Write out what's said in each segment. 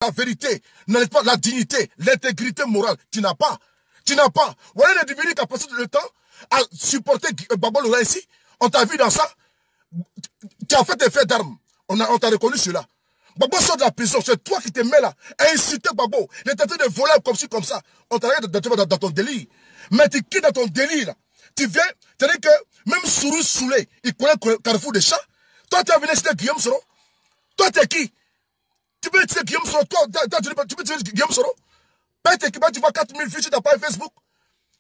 la vérité, n'enlève pas la dignité, l'intégrité morale. Tu n'as pas. Tu n'as pas. Voilà les divinités qui a passé le temps à supporter Babo Lola ici. On t'a vu dans ça. Tu as fait des faits d'armes. On t'a reconnu cela. Babo sort de la prison. C'est toi qui te mets là à insulter Babo. Il est tenté de voler comme ci, comme ça. On t'a regardé dans ton délire. Mais tu quittes dans ton délire là. Tu viens, c'est-à-dire que même Sourou Soulé, il connaît Carrefour des Chats. Toi, tu as venu citer Guillaume Soro. Toi, tu es qui? Tu peux citer Guillaume Soro. Toi, tu peux citer Guillaume Soro. Tu vois 4000 vues sur ta page Facebook.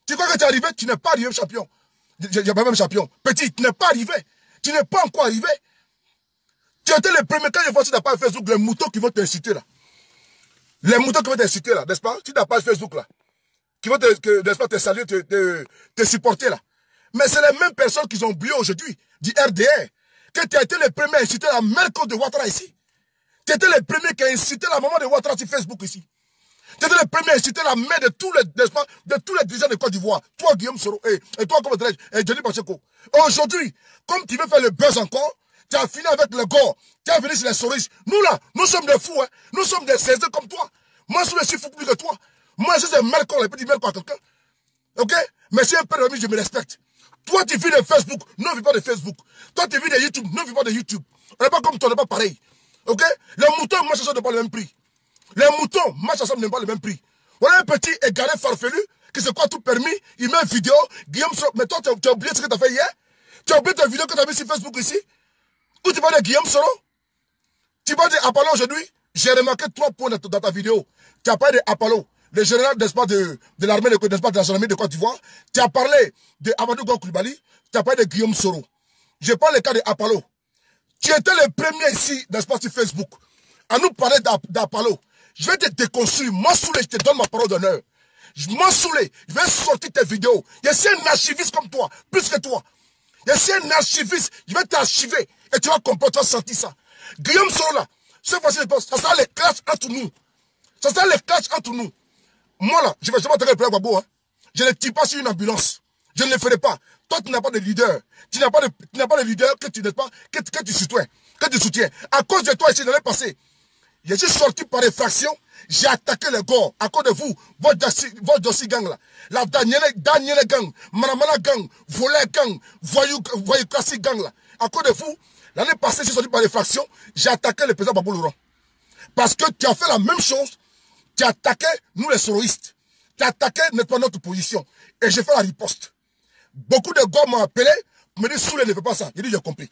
Tu crois que tu es arrivé? Tu n'es pas arrivé champion. Il n'y a pas même champion. Petit, tu n'es pas arrivé. Tu n'es pas encore arrivé. Tu étais le premier quand je vois sur ta page Facebook les moutons qui vont t'inciter là. Les moutons qui vont t'inciter là, n'est-ce pas? Sur ta page Facebook là. Qui vont te saluer, te supporter là. Mais c'est les mêmes personnes qui ont oublié aujourd'hui du RDR. Que tu as été le premier à inciter la mère de Ouattara ici. Tu étais le premier qui a incité la maman de Ouattara sur Facebook ici. Tu étais le premier à inciter la mère de tous les dirigeants de Côte d'Ivoire. Toi, Guillaume Soro, et toi, comme dirais-je, Johnny Pacheco. Aujourd'hui, comme tu veux faire le buzz encore, tu as fini avec le gore. Tu as venu sur les souris. Nous là, nous sommes des fous, hein. Nous sommes des césars comme toi. Moi, je suis fou plus que toi. Moi, je suis un mercor, il peut dire mercor à quelqu'un. Ok? Mais c'est un père ami, je me respecte. Toi, tu vis de Facebook, nous ne vivons pas de Facebook. Toi, tu vis de YouTube, nous ne vivons pas de YouTube. On n'est pas comme toi, on n'est pas pareil. Ok? Les moutons marchent ensemble, n'ont pas le même prix. Les moutons marchent ensemble, n'ont pas le même prix. Voilà un petit égaré farfelu qui se croit tout permis. Il met une vidéo. Guillaume Soro. Mais toi, tu as oublié ce que tu as fait hier? Tu as oublié ta vidéo que tu as mis sur Facebook ici? Où tu parles de Guillaume Soro? Tu parles d'Apollo aujourd'hui? J'ai remarqué 3 points dans ta vidéo. Tu as parlé d'Apollo, le général de l'armée de la gendarmerie de Côte d'Ivoire. Tu as parlé de Amadou Gon Coulibaly. Tu as parlé de Guillaume Soro. Je parle le cas d'Apollo. Tu étais le premier ici, n'est-ce pas, sur Facebook, à nous parler d'Apollo. Je vais te déconstruire. Moi, Soulé, je te donne ma parole d'honneur. Moi, Soulé, je vais sortir tes vidéos. Je suis un archiviste comme toi, plus que toi. Je suis un archiviste. Je vais t'archiver. Et tu vas comprendre, tu vas sentir ça. Guillaume Soro, là, cette fois-ci, ça sera les clashs entre nous. Ça sera les clashs entre nous. Moi, là, je vais jamais attaquer le président Gbagbo. Hein. Je ne tire pas sur une ambulance. Je ne le ferai pas. Toi, tu n'as pas de leader. Tu n'as pas de leader que tu n'es pas, que tu soutiens. À cause de toi, ici, l'année passée, je suis sorti par effraction. J'ai attaqué les gars. À cause de vous, votre dossier gang là. La Daniel gang, Manamana gang, Volet gang, Voyou classique gang là. À cause de vous, l'année passée, je suis sorti par effraction. J'ai attaqué le président Babou Laurent. Parce que tu as fait la même chose. Tu as attaqué nous les soroïstes. Tu as attaqué notre position. Et j'ai fait la riposte. Beaucoup de gars m'ont appelé, me disent Soulé ne fait pas ça. J'ai dit j'ai compris.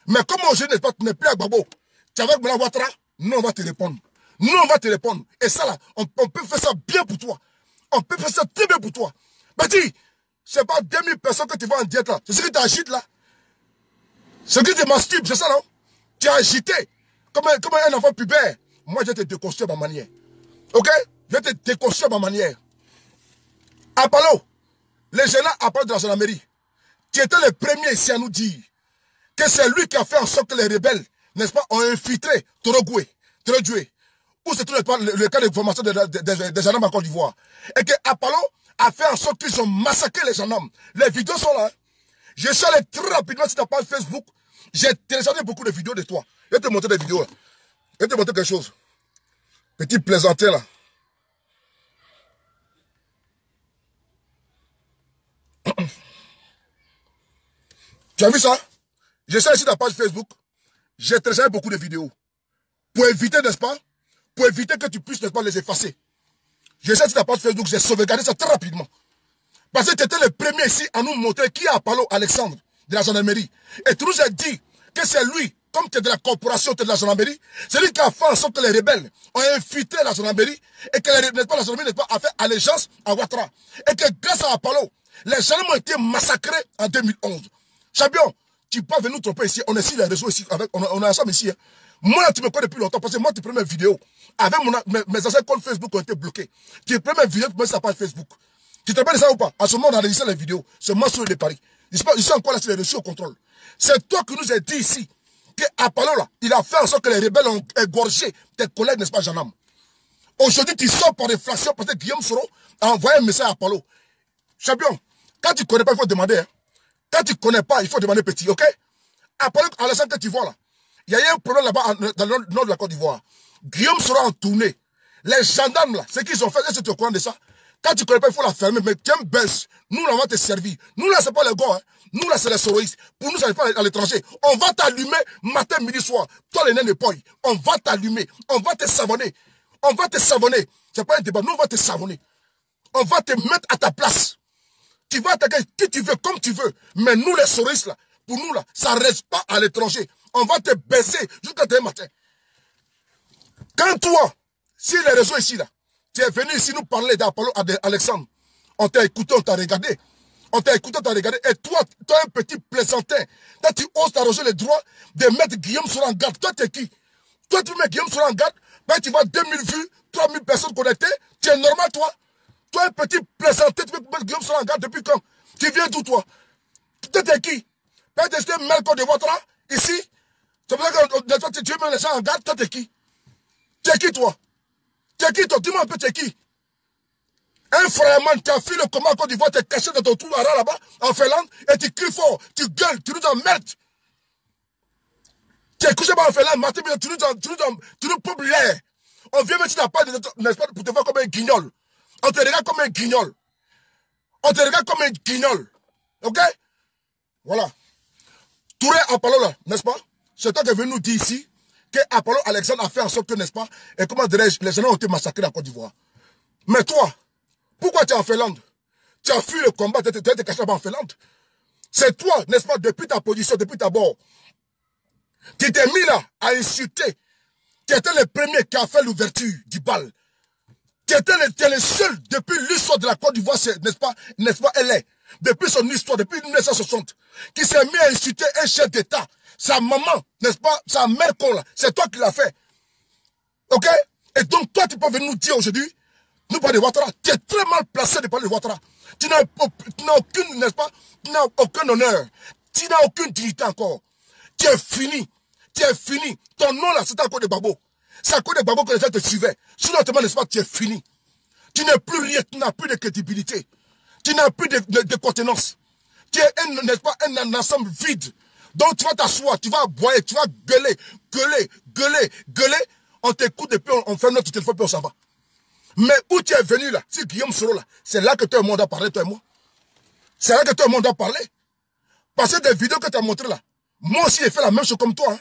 Mais comment aujourd'hui tu n'es plus à Gbagbo? Tu es avec Moula Ouattara? Nous on va te répondre. Nous on va te répondre. Et ça là, on peut faire ça bien pour toi. On peut faire ça très bien pour toi. Petit, c'est pas 2000 personnes que tu vas en diète là. C'est ce que tu agites là. Ce que tu masturbes, c'est ça non? Tu as agité. Comme un enfant pubère. Moi je vais te déconstruire à ma manière. Ok? Je vais te déconstruire à ma manière. Apollo, les jeunes Apollo de la gendarmerie, tu étais le premier ici à nous dire que c'est lui qui a fait en sorte que les rebelles, n'est-ce pas, ont infiltré Torogoué, où c'est tout le cas de formation des gendarmes en Côte d'Ivoire. Et que Apollo a fait en sorte qu'ils ont massacré les gendarmes. Les vidéos sont là. Hein. Je suis allé très rapidement sur ta page Facebook. J'ai téléchargé beaucoup de vidéos de toi. Je vais te montrer des vidéos là. Je vais te montrer quelque chose. Petit plaisantin là. Tu as vu ça? Je suis sur ta page Facebook. J'ai téléchargé beaucoup de vidéos. Pour éviter, n'est-ce pas? Pour éviter que tu puisses, n'est-ce pas, les effacer. Je suis sur ta page Facebook. J'ai sauvegardé ça très rapidement. Parce que tu étais le premier ici à nous montrer qui est Apollo Alexandre de la gendarmerie. Et tu nous as dit que c'est lui, comme tu es de la corporation, tu es de la gendarmerie, c'est lui qui a fait en sorte que les rebelles ont infiltré la gendarmerie et que la gendarmerie n'est pas a fait allégeance à Ouattara. Et que grâce à Apollo, les gendarmes ont été massacrés en 2011. Champion, tu peux venir nous tromper ici. On est sur les réseaux ici. On est ensemble ici. Hein. Moi, tu me connais depuis longtemps parce que moi, tes premières vidéos, avec mes anciens comptes Facebook ont été bloqués. Tes premières vidéos, tu mets sur la page Facebook. Tu te rappelles de ça ou pas? À ce moment, on a enregistré les vidéos. C'est moi sur les paris. Je suis encore là sur les réseaux au contrôle. C'est toi qui nous as dit ici que Apollo, là, il a fait en sorte que les rebelles ont égorgé tes collègues, n'est-ce pas, gendarmes. Aujourd'hui, tu sors par réflexion parce que Guillaume Soro a envoyé un message à Apollo. Champion, quand tu ne connais pas, il faut demander. Hein. Quand tu ne connais pas, il faut demander petit, ok? Apollo, Alexandre, que tu vois là, il y a eu un problème là-bas dans le nord de la Côte d'Ivoire. Guillaume Soro en tournée Les gendarmes là, ce qu'ils ont fait, est-ce que tu es au courant de ça? Quand tu ne connais pas, il faut la fermer. Mais tiens, baisse. Nous, là, on va te servir. Nous, là, c'est pas les gars. Hein. Nous, là, c'est les soroïstes. Pour nous, ça n'est pas à l'étranger. On va t'allumer matin, midi, soir. Toi, les nains de poil. On va t'allumer. On va te savonner. On va te savonner. C'est pas un débat. Nous, on va te savonner. On va te mettre à ta place. Tu vas attaquer qui tu veux, comme tu veux. Mais nous, les soroïstes, là, pour nous, là, ça ne reste pas à l'étranger. On va te baisser jusqu'à demain matin. Quand toi, si les réseaux ici, là, tu es venu ici nous parler d'Alexandre, on t'a écouté, on t'a regardé. On t'a écouté, on t'a regardé. Et toi, tu es un petit plaisantin. Toi, tu oses t'arroger le droit de mettre Guillaume sur en garde. Toi, tu es qui? Toi, tu mets Guillaume sur en garde, ben, tu vois 2000 vues, 3000 personnes connectées. Tu es normal, toi? Toi, un petit plaisantin, tu peux mettre Guillaume sur en garde depuis quand? Tu viens d'où, toi? Toi, tu es qui? Ben, tu es Melko de Ouattara, ici? C'est pour ça que tu mets les gens en garde. Toi, tu es qui? Tu es qui, toi? Tu es qui, toi? Dis-moi un peu, tu es qui? Un frère, tu as fui le combat en Côte d'Ivoire, tu es caché dans ton trou là-bas, en Finlande, et tu cries fort, tu gueules, tu nous emmerdes. Tu es couché en Finlande, Martin, tu nous pompes l'air. On vient mettre ta part, n'est-ce pas, pour te voir comme un guignol. On te regarde comme un guignol. On te regarde comme un guignol. Ok? Voilà. Touré Apollo, là, n'est-ce pas? C'est toi qui es venu nous dire ici que Apollo Alexandre a fait en sorte que, n'est-ce pas, et comment dirais-je, les gens ont été massacrés en Côte d'Ivoire. Mais toi, pourquoi tu es en Finlande? Tu as fui le combat, tu as été caché là-bas en Finlande. C'est toi, n'est-ce pas, depuis ta position, depuis ta bord. Tu t'es mis là à insulter. Tu étais le premier qui a fait l'ouverture du bal. Tu étais le seul depuis l'histoire de la Côte d'Ivoire, n'est-ce pas, elle est. Depuis son histoire, depuis 1960, qui s'est mis à insulter un chef d'État. Sa maman, n'est-ce pas, sa mère con là, c'est toi qui l'as fait. Ok? Et donc toi, tu peux venir nous dire aujourd'hui, nous parler de Ouattara. Tu es très mal placé de parler de Ouattara. Tu n'as aucune, n'est-ce pas? Tu n'as aucun honneur. Tu n'as aucune dignité encore. Tu es fini. Tu es fini. Ton nom là, c'est à cause de Babo. C'est à cause de Babo que les gens te suivaient. Sinon, n'est-ce pas, tu es fini. Tu n'es plus rien, tu n'as plus de crédibilité. Tu n'as plus de contenance. Tu es, n'est-ce pas, un ensemble vide. Donc tu vas t'asseoir, tu vas aboyer, tu vas gueuler. On t'écoute et puis on fait notre téléphone puis on s'en va. Mais où tu es venu là, si Guillaume Soro là, c'est là que tout le monde a parlé, toi et moi. C'est là que tout le monde a parlé. Parce que des vidéos que tu as montrées là, moi aussi j'ai fait la même chose comme toi. Hein.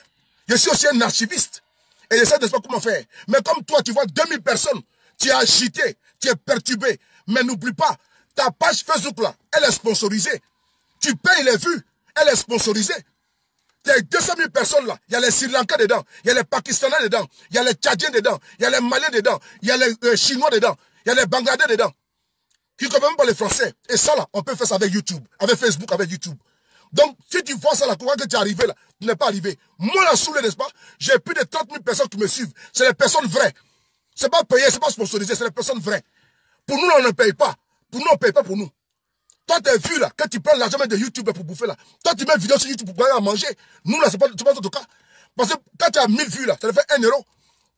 Je suis aussi un archiviste. Et je sais pas comment faire. Mais comme toi, tu vois 2000 personnes, tu es agité, tu es perturbé. Mais n'oublie pas, ta page Facebook là, elle est sponsorisée. Tu payes les vues, elle est sponsorisée. Il y a 200 000 personnes là. Il y a les Sri Lankais dedans. Il y a les Pakistanais dedans. Il y a les Tchadiens dedans. Il y a les Maliens dedans. Il y a les Chinois dedans. Il y a les Bangladais dedans. Qui ne comprennent pas les Français. Et ça là, on peut faire ça avec YouTube. Avec Facebook, avec YouTube. Donc, si tu vois ça là, comment que tu es arrivé là, tu n'es pas arrivé. Moi là, sous le, n'est-ce pas, j'ai plus de 30 000 personnes qui me suivent. C'est les personnes vraies. C'est pas payé, c'est pas sponsorisé, c'est les personnes vraies. Pour nous, on ne paye pas. Pour nous, on ne paye pas pour nous. Toi, tu as vu là, quand tu prends l'argent de YouTube pour bouffer là, toi, tu mets une vidéo sur YouTube pour aller à manger. Nous là, c'est pas notre cas. Parce que quand tu as 1000 vues là, ça te fait 1 euro.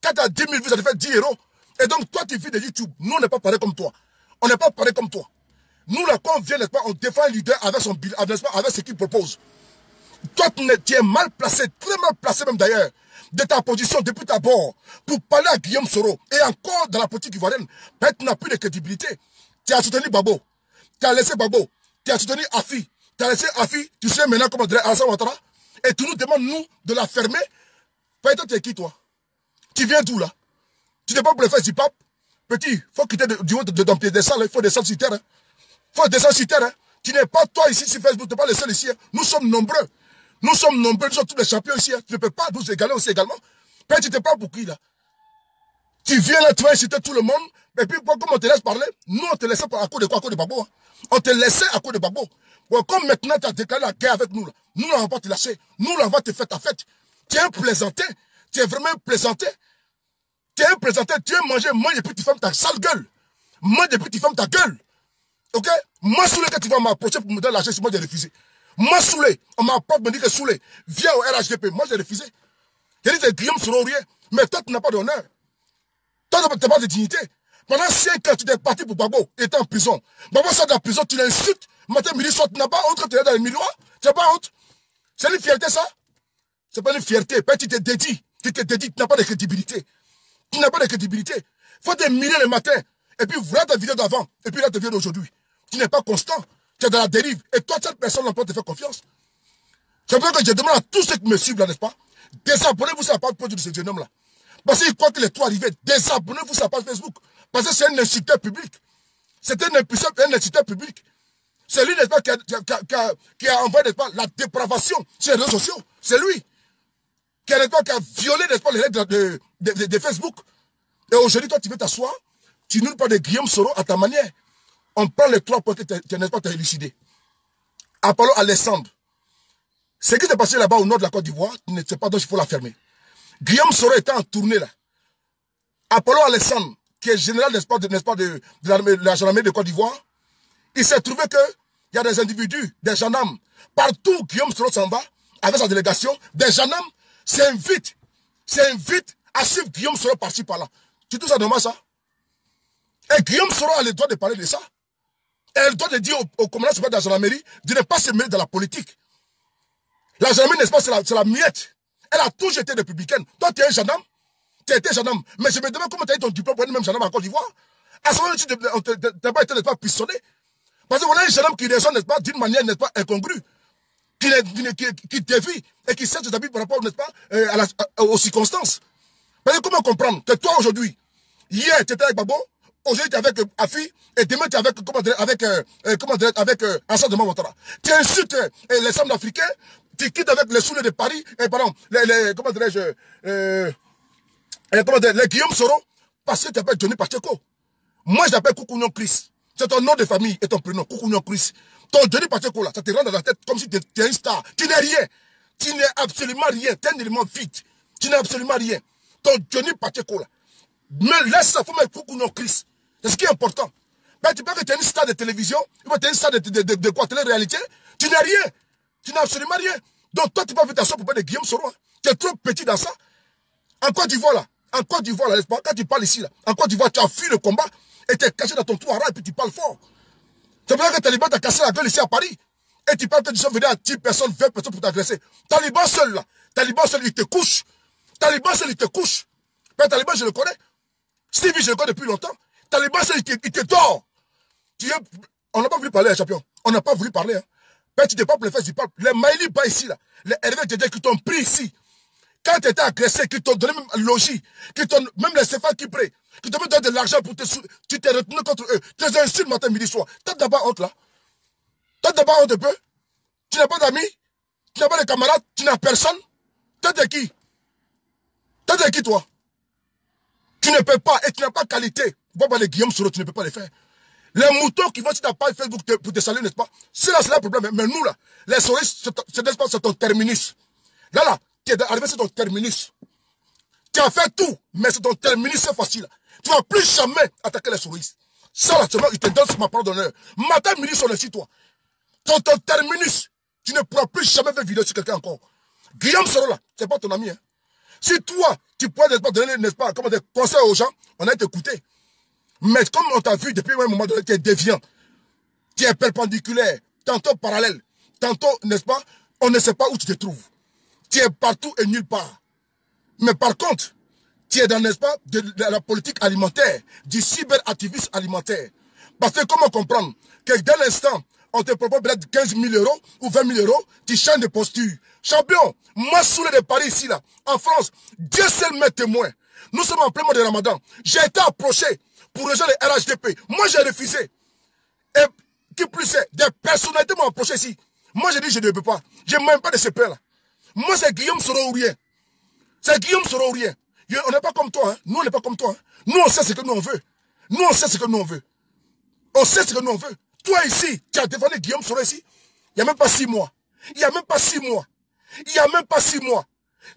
Quand tu as 10 000 vues, ça te fait 10 euros. Et donc, toi, tu vis de YouTube. Nous, on n'est pas pareil comme toi. On n'est pas pareil comme toi. Nous là, quand on vient, n'est-ce pas, on défend un leader avec son bilan, avec ce qu'il propose. Toi, tu es mal placé, très mal placé même d'ailleurs, de ta position depuis ta bord, pour parler à Guillaume Soro. Et encore dans la politique ivoirienne, peut-être tu n'as plus de crédibilité. Tu as soutenu Babo. Tu as laissé Babo. Tu as soutenu Afi. Tu as laissé Afi. Tu sais maintenant comment dire Alassane Ouattara. Et tu nous demandes, nous, de la fermer. Peut-être tu es qui, toi? Tu viens d'où, là? Tu n'es pas pour le faire du pape? Petit, il faut quitter du haut des salles. Il faut descendre sur terre. Il faut descendre sur terre. Tu n'es pas toi ici sur Facebook. Tu n'es pas le seul ici. Nous sommes nombreux. Nous sommes nombreux. Nous sommes tous les champions ici. Tu ne peux pas nous égaler aussi également. Peut-être tu ne t'es pas pour qui, là? Tu viens là, tu vas inciter tout le monde. Et puis, comme on te laisse parler, nous, on te laissait à cause de quoi? À cause de Babo. Hein. On te laissait à cause de Babo. Bon, comme maintenant, tu as déclaré la guerre avec nous, là. Nous, là, on va te lâcher. Nous, là, on va te faire ta fête. Tu es un plaisantin. Tu es vraiment un plaisantin. Tu es un plaisantin. Tu es mangé, mange et puis tu fermes ta sale gueule. Mange et puis tu fermes ta gueule. Ok? Moi, Soulé, quand tu vas m'approcher pour me donner l'argent, moi, j'ai refusé. Moi, Soulé, on m'apporte, me dit que Soulé, viens au RHDP. Moi, j'ai refusé. J'ai dit, c'est Guillaume Soro, rien. Mais toi, tu n'as pas d'honneur. Toi, tu n'as pas de dignité. Pendant 5 ans, tu t'es parti pour Babo, il était en prison. Babo sort de la prison, tu l'insultes. Matin, midi, soir, tu n'as pas honte quand tu es dans le miroir. Tu n'as pas honte. C'est une fierté, ça? C'est pas une fierté. Tu te dédies. Tu n'as pas de crédibilité. Tu n'as pas de crédibilité. faut te mirer le matin. Et puis, voilà ta vidéo d'avant. Et puis là, ta vidéo d'aujourd'hui. Tu n'es pas constant. Tu es dans la dérive. Et toi, cette personne, on peut te faire confiance. C'est pour ça que je demande à tous ceux qui me suivent là, n'est-ce pas? Désabonnez-vous sur la page de ce jeune homme-là. Parce qu'il croit qu'il est tout arrivé. Désabonnez-vous sur la page Facebook. Parce que c'est un insulteur public. C'est un insulteur public. C'est lui, n'est-ce pas, qui a envoyé, n'est-ce pas, la dépravation sur les réseaux sociaux. C'est lui. Qui a violé, n'est-ce pas, les règles de Facebook. Et aujourd'hui, toi, tu veux t'asseoir, tu nous parles de Guillaume Soro à ta manière. On prend les 3 points que tu n'es pas élucidé. Apollo Alessandre. Ce qui s'est passé là-bas au nord de la Côte d'Ivoire, tu ne sais pas, donc il faut la fermer. Guillaume Soro était en tournée là. Apollo Alessandre, qui est général, n'est-ce pas, de la gendarmerie de Côte d'Ivoire, il s'est trouvé qu'il y a des individus, des gendarmes, partout Guillaume Soro s'en va, avec sa délégation, des gendarmes s'invitent à suivre Guillaume Soro par-ci par-là. Tu trouves ça dommage, ça? Et Guillaume Soro a le droit de parler de ça. Et elle doit de dire au commandant supérieur de la gendarmerie de ne pas se mêler dans la politique. La gendarmerie, n'est-ce pas, c'est la miette. Elle a toujours été républicaine. Toi, tu es un gendarme. Tu as été gendarme. Mais je me demande comment tu as eu ton diplôme pour être même gendarme en Côte d'Ivoire. À ce moment-là, tu n'as pas été, n'est-ce pas, pistonné. Parce que voilà un gendarme qui raisonne, n'est-ce pas, d'une manière, n'est-ce pas, incongrue. Qui dévie et qui sert ses habits par rapport, n'est-ce pas, aux circonstances. Parce que comment comprendre que toi, aujourd'hui, hier, tu étais avec Babo, aujourd'hui, tu es avec Afi, et demain, tu es avec Assad de Ouattara. Tu insultes les femmes africains, tu quittes avec les soulets de Paris, comment dirais-je, les Guillaume Soro, parce que tu t'appelles Johnny Pacheco. Moi, je t'appelle Koukounion Chris. C'est ton nom de famille et ton prénom, Koukounion Chris. Ton Johnny Pacheco, là, ça te rentre dans la tête comme si tu étais une star. Tu n'es rien. Tu n'es absolument rien. Tu es un élément vide. Tu n'es absolument rien. Ton Johnny Pacheco, là. Mais laisse ça, il faut mettre Koukounion Chris. C'est ce qui est important. Ben, tu penses que tu es une star de télévision, tu es une star de quoi, télé-réalité? Tu n'es rien. Tu n'es absolument rien. Donc, toi, tu peux faire ta soeur pour parler de Guillaume Soro. Hein. Tu es trop petit dans ça. En Côte d'Ivoire, là. En Côte d'Ivoire, là, quand tu parles ici, là. En Côte d'Ivoire, tu as fui le combat et tu es caché dans ton trou à rat et puis tu parles fort. C'est pour ça que Taliban t'a cassé la gueule ici à Paris. Et tu parles que tu sont venus à 10 personnes, 20 personnes pour t'agresser. Taliban seul, là. Taliban seul, il te couche. Taliban seul, il te couche. Mais Taliban, je le connais. Stevie, je le connais depuis longtemps. Taliban seul, il te dort. On n'a pas voulu parler, champion. On n'a pas voulu parler. Hein. Mais tu t'es pas pour les fesses du peuple. Les Maïli pas ici, là. Les Hervé qui t'ont pris ici. Quand tu étais agressé, qui t'ont donné même un logis, même les Stéphane qui prient, qui t'ont donné de l'argent pour te tu t'es retourné contre eux. Tu les insultes matin, midi, soir. T'as d'abord honte là. T'as d'abord honte un peu. Tu n'as pas d'amis. Tu n'as pas de camarades. Tu n'as personne. T'as de qui? T'as de qui toi? Tu ne peux pas et tu n'as pas qualité. Voir les Guillaume Soro, tu ne peux pas les faire. Les moutons qui vont sur ta page Facebook pour te saluer, n'est-ce pas? C'est là, c'est là le problème. Mais nous là, les soristes, c'est ton terminus. Là, tu es arrivé sur ton terminus. Tu as fait tout, mais c'est ton terminus cette fois-ci. Tu ne vas plus jamais attaquer les souris. Ça, là, seulement, il te donne ma parole d'honneur. Matin, midi, sur le site, toi. Ton terminus, tu ne pourras plus jamais faire vidéo sur quelqu'un encore. Guillaume Soro, là, c'est pas ton ami. Hein. Si toi, tu pourrais, n'est-ce pas, donner, n'est-ce pas, comme des conseils aux gens, on a été écouté. Mais comme on t'a vu depuis un moment donné, tu es déviant. Tu es perpendiculaire, tantôt parallèle, tantôt, n'est-ce pas, on ne sait pas où tu te trouves. Tu es partout et nulle part. Mais par contre, tu es dans, n'est-ce pas, de la politique alimentaire, du cyberactivisme alimentaire. Parce que comment comprendre que dès l'instant, on te propose peut-être 15 000 € ou 20 000 €, tu changes de posture. Champion, moi, sous de Paris ici, là, en France, Dieu seul m'est témoin. Nous sommes en plein mois de Ramadan. J'ai été approché pour rejoindre les RHDP. Moi, j'ai refusé. Et qui plus est, des personnalités m'ont approché ici. Moi, j'ai dit, je ne peux pas. Je ne m'aime pas de ces pères-là. Moi, c'est Guillaume Soro ou rien. C'est Guillaume Soro ou rien. On n'est pas comme toi. Hein. Nous, on n'est pas comme toi. Hein. Nous, on sait ce que nous, on veut. Nous, on sait ce que nous, on veut. On sait ce que nous, on veut. Toi, ici, tu as défendu Guillaume Soro ici. Il n'y a même pas 6 mois. Il n'y a même pas 6 mois. Il n'y a même pas 6 mois.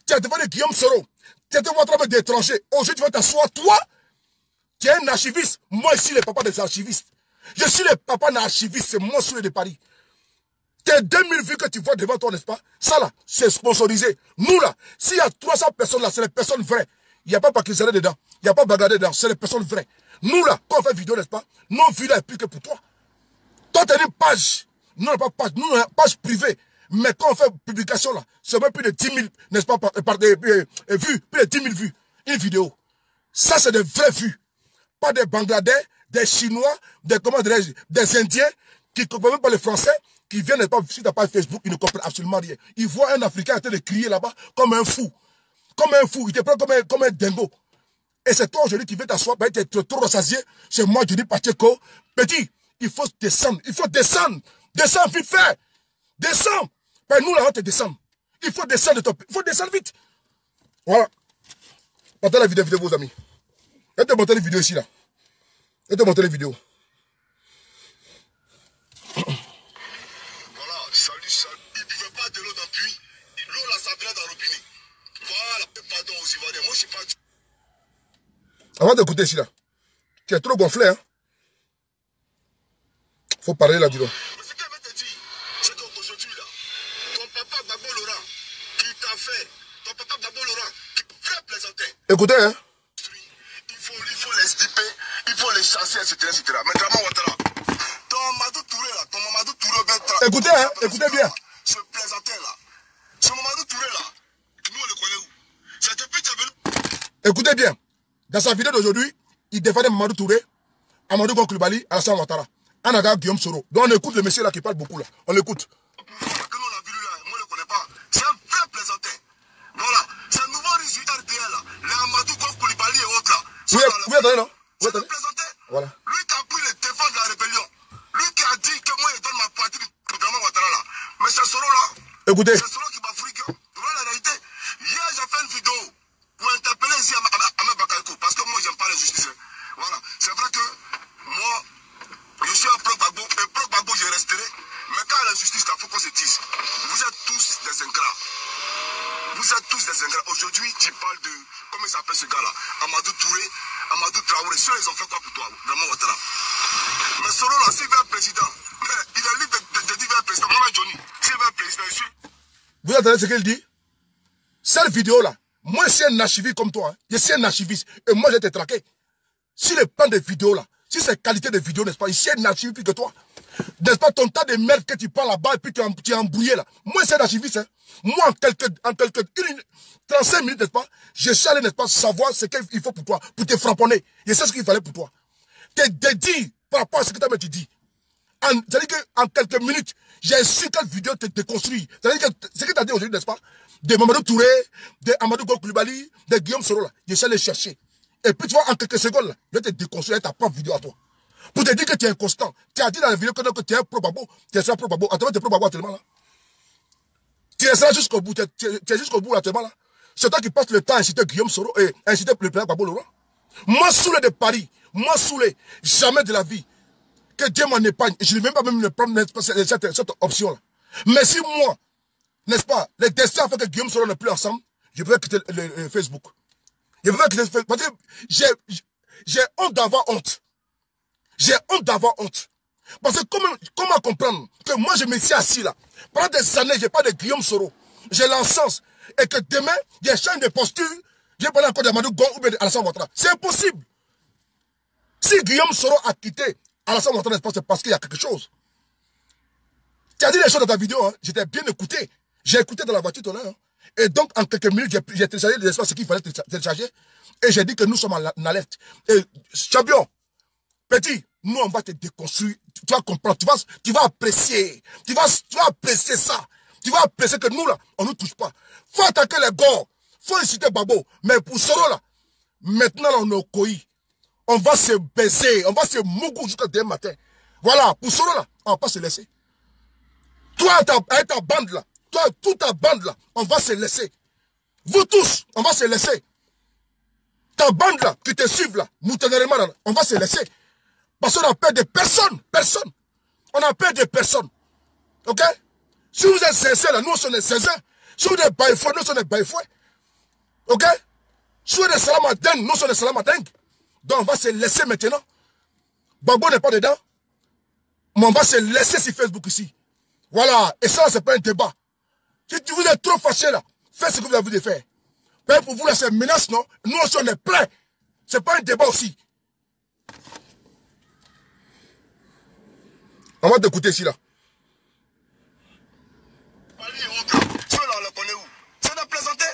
Tu as défendu Guillaume Soro. Tu as défendu un travail d'étranger. Aujourd'hui, tu vas t'asseoir. Toi, tu es un archiviste. Moi, ici, le papa des archivistes. Je suis le papa d'un archiviste. C'est moi, sur de Paris. Tes 2000 vues que tu vois devant toi, n'est-ce pas? Ça, là, c'est sponsorisé. Nous, là, s'il y a 300 personnes, là, c'est les personnes vraies. Il n'y a pas Pakistan dedans. Il n'y a pas Bagadé dedans. C'est les personnes vraies. Nous, là, quand on fait vidéo, n'est-ce pas? Nos vues, là, est plus que pour toi. Toi, tu as une page. Nous, on n'a pas page. Nous, on a une page privée. Mais quand on fait publication, là, c'est même plus de 10 000, n'est-ce pas, vues. Plus de 10 000 vues. Une vidéo. Ça, c'est des vraies vues. pas des Bangladais, des Chinois, des Indiens qui ne comprennent même pas le français, qui viennent, n'est-ce pas, si tu n'as pas Facebook, ils ne comprennent absolument rien. Ils voient un Africain en train de crier là-bas comme un fou. Comme un fou, il te prend comme un dingo. Et c'est toi aujourd'hui qui veux t'asseoir, tu es trop rassasié. C'est moi, je dis Pacheco. Petit, il faut descendre. Il faut descendre. Descends vite fait. Descends. Ben nous, là, on te descend. Il faut descendre de ton... Il faut descendre vite. Voilà. Montez la vidéo, vos amis. Je vais te montrer les vidéos ici, là. Je vais te montrer les vidéos. Voilà, salut. Il ne buvait pas de l'eau d'un puits. L'eau, là, ça venait dans l'opinion. Voilà, pardon aux Ivoiriens. Moi, je ne suis pas... Avant d'écouter ici, là. Tu es trop gonflé, hein. Faut parler là, dis donc. Mais ce qu'elle veut te dire, c'est qu'aujourd'hui, là, ton papa Babo Laurent, qui t'a fait, ton papa Babo Laurent, qui veut plaisanter. Écoutez, hein. Il faut les stiper, il faut les chasser, etc. Mais Draman Ouattara, ton Mamadou Touré, là, ton Mamadou Touré, écoutez, hein, écoutez bien. Ce plaisantin, là, ce Mamadou Touré, là, nous, on le connaît où? C'est depuis que tu es venu. Écoutez bien. Dans sa vidéo d'aujourd'hui, il défendait Mamadou Touré, Amadou Gokulibali, Alassane Ouattara. Anaga Guillaume Soro. Donc on écoute le monsieur là qui parle beaucoup là. On l'écoute. Que nous on l'a vu là, moi je ne le connais pas. C'est un vrai plaisantin. Voilà, c'est un nouveau riche du RDL là. Les Amadou Gokulibali et autres là. Vous attendez non? Vous C'est un attendez? plaisantin. Voilà. Lui qui a pris le défense de la rébellion. Lui qui a dit que moi je donne ma partie du Draman Ouattara là. Mais c'est Soro là. Écoutez. C'est Soro qui m'afrique. Voilà la réalité. Hier j'ai fait une vidéo pour interpeller ici Ahmed Bakariko. Parce que moi j'aime pas la justice. Voilà. C'est vrai que moi, je suis un pro-Gbagbo, et pro-Gbagbo je resterai. Mais quand la justice, il faut qu'on se dise, vous êtes tous des ingrats. Vous êtes tous des ingrats. Aujourd'hui, tu parles de, comment il s'appelle ce gars-là, Amadou Touré, Amadou Traoré. Ceux, ils ont fait quoi pour toi, Draman Ouattara? Mais selon là, s'il veut un président, il est libre de dire un président. Moi, Johnny, s'il veut un président, je suis... Vous entendez ce qu'il dit? Cette vidéo-là, moi, je suis un archiviste comme toi. Hein. Je suis un archiviste. Et moi, je vais te traquer. Si le plan de vidéo là, si c'est qualité de vidéo, n'est-ce pas, ici, un archiviste que toi. N'est-ce pas, ton tas de merde que tu parles là-bas et puis tu es embrouillé là. Moi, c'est un archiviste. Hein. Moi, en quelques 35 minutes, n'est-ce pas, je suis allé, n'est-ce pas, savoir ce qu'il faut pour toi, pour te frapponner. Je sais ce qu'il fallait pour toi. Te dédié par rapport à ce que tu dis. C'est-à-dire qu'en quelques minutes, j'ai su quelle vidéo te déconstruit. C'est-à-dire que ce que tu as dit aujourd'hui, n'est-ce pas, de Mamadou Touré, de Amadou Gokulibali, de Guillaume Soro là, je suis allé chercher. Et puis tu vois, en quelques secondes, là, je vais te déconstruire ta propre vidéo à toi. Pour te dire que tu es inconstant. Tu as dit dans la vidéo que tu es un pro-babo. Tu es un pro-babo. Actuellement, tu es pro-babo actuellement là. Tu es ça jusqu'au bout. Tu es jusqu'au bout actuellement là. C'est toi qui passes le temps à inciter Guillaume Soro et à inciter le président Babo Laurent. Moi, saoulé de Paris. Moi, saoulé. Jamais de la vie. Que Dieu m'en épargne. Je ne vais même pas même prendre cette option là. Mais si moi, n'est-ce pas, le destin a fait que Guillaume Soro n'est plus ensemble, je peux quitter le Facebook. Je peux quitter le Facebook. Parce que j'ai honte d'avoir honte. J'ai honte d'avoir honte. Parce que comment comprendre que moi je me suis assis là. Pendant des années, je parle de Guillaume Soro. J'ai l'encens. Et que demain, je change de posture. Je parle encore de Amadou Gon ou bien d'Alassane Ouattara. C'est impossible. Si Guillaume Soro a quitté Alassane Ouattara, c'est parce qu'il y a quelque chose. Tu as dit les choses dans ta vidéo. Hein. J'étais bien écouté. J'ai écouté dans la voiture tout à l'heure. Et donc, en quelques minutes, j'ai téléchargé l'espace qu'il fallait télécharger. Et j'ai dit que nous sommes en alerte. Et champion, petit, nous, on va te déconstruire. Tu vas comprendre, tu vas apprécier. Tu vas apprécier ça. Tu vas apprécier que nous, là, on ne nous touche pas. Faut attaquer les gars. Faut inciter Babo. Mais pour Soro, là, maintenant, là, on est au Koï. On va se baiser. On va se mougou jusqu'à demain matin. Voilà, pour Soro, là, on ne va pas se laisser. Toi, avec ta bande, là, toi, toute ta bande, là, on va se laisser. Vous tous, on va se laisser. Ta bande, là, qui te suivent, là, moutonneusement, là, on va se laisser. Parce qu'on a peur de personne. Personne. On a peur de personne. Ok? Si vous êtes sincères, là, nous, on est sincères. Si vous êtes baïfoués, nous, on est baïfoués. Ok? Si vous êtes salamadengue, nous, on est salamadengue. Donc, on va se laisser maintenant. Babo n'est pas dedans. Mais on va se laisser sur Facebook ici. Voilà. Et ça, c'est pas un débat. Si vous êtes trop fâché, là, faites ce que vous avez voulu faire. Mais pour vous, là, c'est une menace, non? Nous aussi, on est prêts. C'est pas un débat aussi. On va t'écouter ici, là. Ceux-là, on les connaît où? C'est de plaisanter.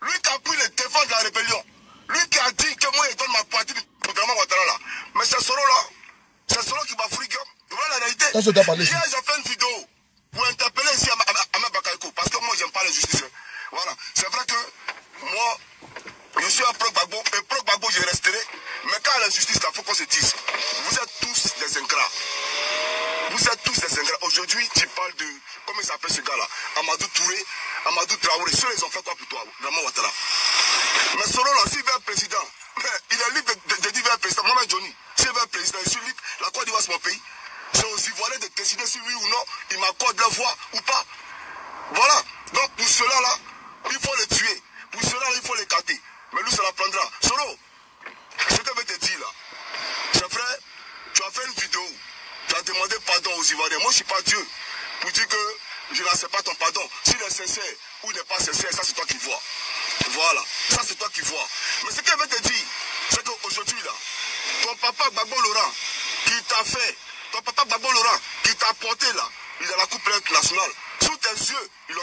Lui qui a pris le défense de la rébellion. Lui qui a dit que moi, je donne ma partie du Draman Ouattara là. Ça, je dois parler. Hier, j'ai fait une vidéo pour interpeller ici Ahmed Bakayoko. Parce que moi, j'aime pas l'injustice. Voilà. C'est vrai que moi, je suis un pro-Gbagbo. Et pro-Gbagbo, je resterai. Mais quand l'injustice, il faut qu'on se dise. Vous êtes tous des ingrats. Vous êtes tous des ingrats. Aujourd'hui, tu parles de... Comment il s'appelle ce gars-là? Amadou Touré, Amadou Traoré. Ceux, ils ont fait quoi pour toi? Vraiment, Ouattara. Mais selon là, s'il veut un président, il est libre de dire un président. Moi, Johnny, s'il veut un président, je suis libre. La Côte d'Ivoire, c'est mon pays. C'est aux Ivoiriens de décider si oui ou non, ils m'accordent leur voix ou pas. Voilà. Donc, pour cela-là, il faut les tuer. Pour cela, il faut les capter. Mais lui, ça la prendra. Solo, ce que je vais te dire là, c'est vrai, tu as fait une vidéo. Tu as demandé pardon aux Ivoiriens. Moi, je ne suis pas Dieu pour dire que je n'accepte pas ton pardon. S'il est sincère ou n'est pas sincère, ça c'est toi qui vois. Voilà. Ça c'est toi qui vois. Mais ce que je vais te dire, c'est qu'aujourd'hui là, ton papa Gbagbo Laurent, qui t'a fait, ton papa Gbagbo Laurent, qui t'a porté là, il est à la Coupe internationale. Sous tes yeux, il a...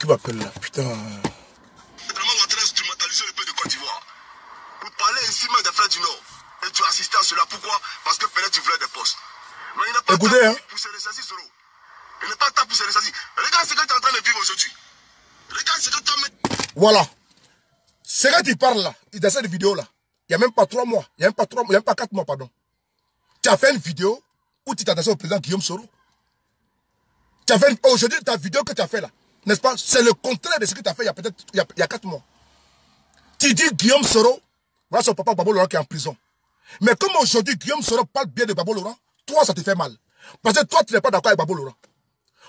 Qui m'appelle là, putain. Vraiment, on va instrumentaliser le pays de Côte d'Ivoire. Pour parler ici même des frères du Nord. Et tu as assisté à cela. Pourquoi? Parce que peut-être tu voulais des postes. Mais il n'est pas écoutez, temps pour se ressaisir, Solo. Il n'est pas temps pour se ressaisir. Regarde ce que tu es en train de vivre aujourd'hui. Regarde ce que tu as... Voilà. Ce que tu parles là, dans cette vidéo-là, il n'y a même pas 3 mois, il n'y a même pas 3 mois, il n'y a même pas 4 mois, pardon. Tu as fait une vidéo où tu t'adresses au président Guillaume Soro. Tu as fait aujourd'hui, ta vidéo que tu as fait là, n'est-ce pas? C'est le contraire de ce que tu as fait il y a peut-être il y a 4 mois. Tu dis Guillaume Soro, voilà son papa Gbagbo Laurent qui est en prison. Mais comme aujourd'hui Guillaume Soro parle bien de Gbagbo Laurent, toi ça te fait mal. Parce que toi tu n'es pas d'accord avec Gbagbo Laurent.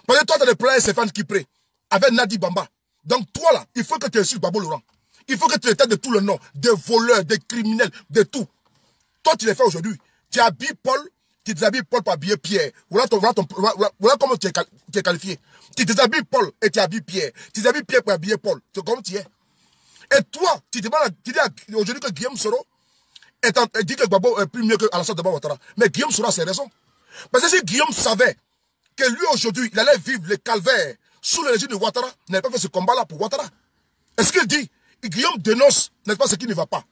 Parce que toi tu as des problèmes avec Stéphane Kipré, avec Nadi Bamba. Donc toi là, il faut que tu insultes Gbagbo Laurent. Il faut que tu étais de tout le nom, des voleurs, des criminels, de tout. Toi tu les fais aujourd'hui. Tu habilles Paul, tu déshabilles Paul pour habiller Pierre. Voilà comment tu es qualifié. Tu déshabilles Paul et tu habilles Pierre. Tu déshabilles Pierre pour habiller Paul. C'est comme tu es. Et toi, tu dis aujourd'hui que Guillaume Soro dit que Gbagbo est plus mieux que Alassane Ouattara. Mais Guillaume Soro a ses raisons. Parce que si Guillaume savait que lui aujourd'hui, il allait vivre le calvaire sous le régime de Ouattara, il n'avait pas fait ce combat-là pour Ouattara. Est-ce qu'il dit? Guillaume dénonce, n'est-ce pas, ce qui ne va pas.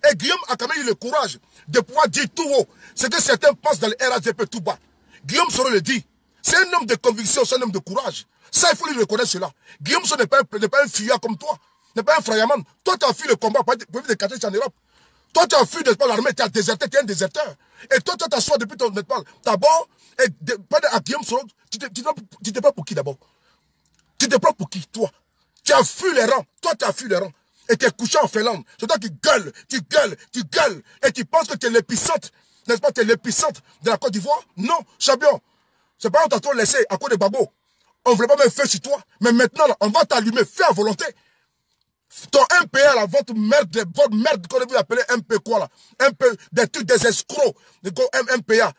Et Guillaume a quand même eu le courage de pouvoir dire tout haut ce que certains pensent dans le RAGP tout bas. Guillaume Soro le dit. C'est un homme de conviction, c'est un homme de courage. Ça, il faut lui reconnaître cela. Guillaume Soro n'est pas un fuyard comme toi. N'est pas un frayaman. Toi, tu as fui le combat pour vivre des quartiers en Europe. Toi, tu as fui l'armée, tu as déserté, tu es un déserteur. Et toi, tu t'assois depuis ton Népal. D'abord, à Guillaume Soro, tu te prends pour qui d'abord? Tu te prends pour qui, toi? Tu as fui les rangs. Toi, tu as fui les rangs. Et tu es couché en Finlande. C'est toi qui gueules, tu gueules, tu gueules. Et tu penses que tu es l'épicentre, n'est-ce pas, tu es l'épicentre de la Côte d'Ivoire? Non, champion. C'est pas on t'a trop laissé à cause de Gbagbo. On ne voulait pas même faire sur toi. Mais maintenant, là, on va t'allumer, fais à volonté. Ton MPA, là, votre merde, qu'on vous appelez MP quoi, là? MP, des trucs, des escrocs, de MPA.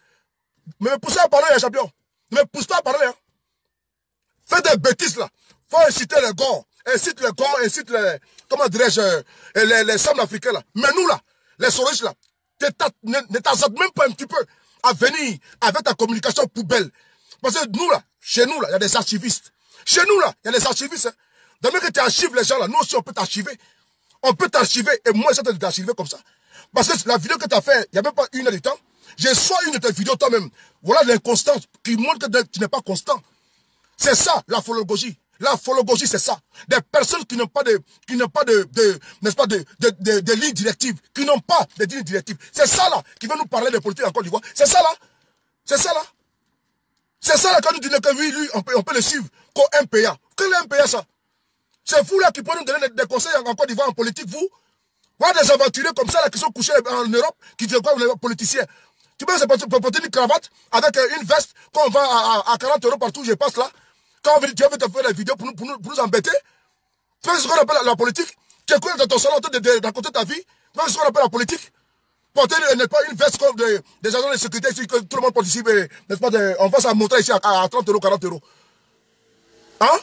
Mais me poussez à parler, hein, champion. Ne me pousse pas à parler, hein. Fais des bêtises, là. Faut inciter les gars. Incite les gars, incite les, comment dirais-je, les Sam africains, là. Mais nous, là, les souristes, là, ne t'azote même pas un petit peu à venir avec ta communication poubelle. Parce que nous, là, chez nous, là, il y a des archivistes. Chez nous, là, il y a des archivistes, hein. Dès que tu archives les gens, là, nous aussi, on peut t'archiver. On peut t'archiver, et moi, j'essaie de t'archiver comme ça. Parce que la vidéo que tu as fait, il n'y a même pas 1 heure de temps. J'ai soit une de tes vidéos toi-même. Voilà l'inconstance qui montre que tu n'es pas constant. C'est ça, la phologogie. La phologogie, c'est ça. Des personnes qui n'ont pas n'est-ce pas, de lignes directives, qui n'ont pas de lignes directives. C'est ça, là, qui veut nous parler de politique en Côte d'Ivoire. C'est ça, là. C'est ça, là. C'est ça, là, quand nous disons que oui, lui, on peut le suivre. Qu'au MPA. Quel est MPA, ça? C'est vous, là, qui pouvez nous donner des conseils en Côte d'Ivoire en politique, vous? Voilà des aventuriers comme ça, là, qui sont couchés en Europe, qui disent quoi, les politiciens. Tu peux porter une cravate avec une veste, quand on va à 40 € partout, je passe là. Quand tu veux te faire la vidéo pour nous embêter, tu fais ce qu'on appelle la politique. Tu es quoi dans ton salon de raconter ta vie, tu fais ce qu'on appelle la politique. Porter, n'est-ce pas, une veste comme des agents de sécurité, ici, que tout le monde participe, n'est-ce pas, on va s'en montrer ici à 30 €, 40 €. Hein?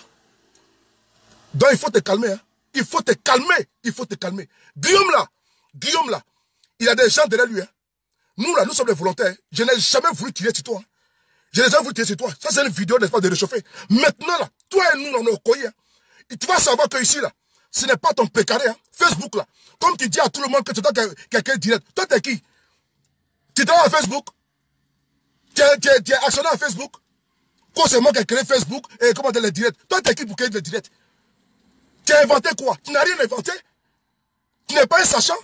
Donc il faut te calmer, hein. Il faut te calmer, il faut te calmer. Guillaume là, il a des gens derrière lui, hein. Nous là, nous sommes des volontaires. Je n'ai jamais voulu tirer sur toi, hein. Je n'ai jamais voulu tirer sur toi. Ça c'est une vidéo, n'est-ce pas, de réchauffer. Maintenant là, toi et nous, on est au coyer, hein. Et tu vas savoir que ici là, ce n'est pas ton pécaré, hein. Facebook là, comme tu dis à tout le monde que tu dois quelqu'un direct. Toi t'es qui? Tu travailles à Facebook? Tu es actionnaire à Facebook. Quand c'est moi qui ai créé Facebook et comment dire les directs. Toi, tu es qui pour créer les directs? Tu as inventé quoi? Tu n'as rien inventé. Tu n'es pas un sachant.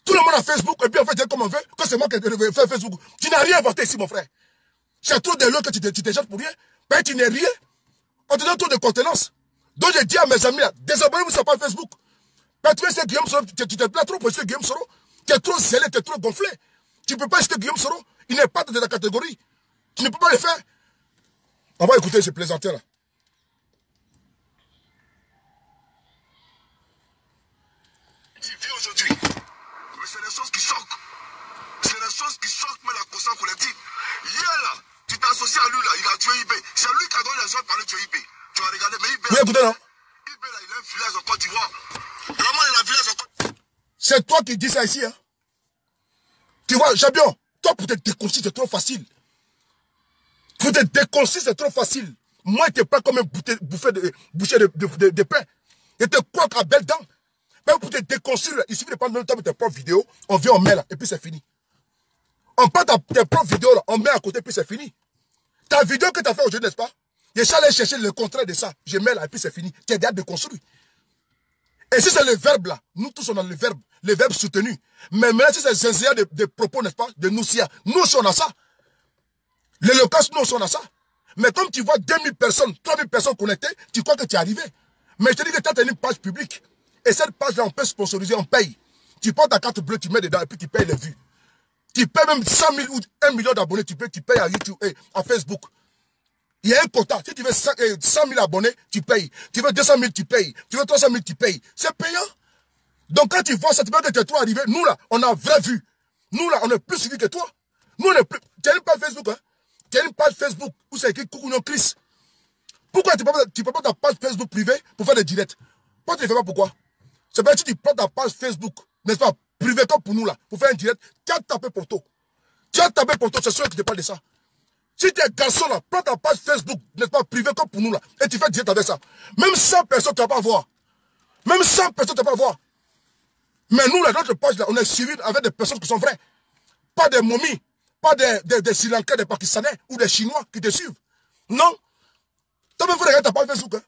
Tout le monde a Facebook et puis en fait, comme on veut, que c'est moi qui ai fait Facebook. Tu n'as rien inventé ici, mon frère. C'est trop de l'eau que tu te jettes pour rien. Ben, tu n'es rien. On te donne trop de contenance. Donc, j'ai dit à mes amis, désabonnez-vous sur pas Facebook. Ben, tu sais, Guillaume Soro, tu te plais trop pour citer Guillaume Soro. Tu es trop zélé, tu es trop gonflé. Tu ne peux pas citer Guillaume Soro. Il n'est pas de la catégorie. Tu ne peux pas le faire. On va écouter ce plaisantin là. Il vit aujourd'hui. Mais c'est des choses qui choquent. C'est des choses qui choquent même la conscience collective. Hier là, tu t'es associé à lui là, il a tué IB. C'est lui qui a donné les autres par le tuer IB. Tu vas regarder, mais IB. Oui, écoutez là. IB là, il a un village en Côte d'Ivoire. Vraiment, il a un village en Côte d'Ivoire. C'est toi qui dis ça ici. Hein. Tu vois, Jabion, toi pour te déconstruire, c'est trop facile. Pour te déconstruire, c'est trop facile. Moi, je te prends comme un boucher de pain. Je te croque à belle dent. Même pour te déconstruire, il suffit de prendre le temps de tes propres vidéos, on vient, on met là, et puis c'est fini. On prend tes propres vidéos là, on met à côté, puis c'est fini. Ta vidéo que tu as fait aujourd'hui, n'est-ce pas? Je suis allé chercher le contraire de ça. Je mets là, et puis c'est fini. Tu es déjà déconstruit. Et si c'est le verbe là, nous tous on a le verbe soutenu. Mais maintenant, si c'est des propos, n'est-ce pas, de nous, nous aussi on a ça. L'éloquence, nous aussi on a ça. Mais comme tu vois 2000 personnes, 3000 personnes connectées, tu crois que tu es arrivé. Mais je te dis que tu as une page publique. Et cette page-là, on peut sponsoriser, on paye. Tu prends ta carte bleue, tu mets dedans et puis tu payes les vues. Tu payes même 100 000 ou 1 million d'abonnés, tu payes à YouTube et à Facebook. Il y a un quota. Si tu veux 100 000 abonnés, tu payes. Tu veux 200 000, tu payes. Tu veux 300 000, tu payes. C'est payant. Donc quand tu vois ça, tu vois que tu es trop arrivé. Nous là, on a vraie vue. Nous là, on est plus suivis que toi. Nous, on est plus... Tu as une page Facebook, hein? Tu as une page Facebook où c'est écrit Coucou Chris. Pourquoi tu ne peux pas ta page Facebook privée pour faire des directs? Pourquoi tu ne le fais pas? Pourquoi? C'est parce que tu prends ta page Facebook, n'est-ce pas, privée comme pour nous là, pour faire un direct, tu as tapé pour toi. Tu as tapé pour toi, c'est sûr que tu te parles de ça. Si tu es garçon là, prends ta page Facebook, n'est-ce pas, privée comme pour nous là, et tu fais direct avec ça. Même 100 personnes, tu ne vas pas voir. Même 100 personnes, tu ne vas pas voir. Mais nous là, notre page là, on est suivi avec des personnes qui sont vraies. Pas des momies, pas des Sri Lankais, des Pakistanais ou des Chinois qui te suivent. Non. Toi-même, il faut regarder ta page Facebook. Hein.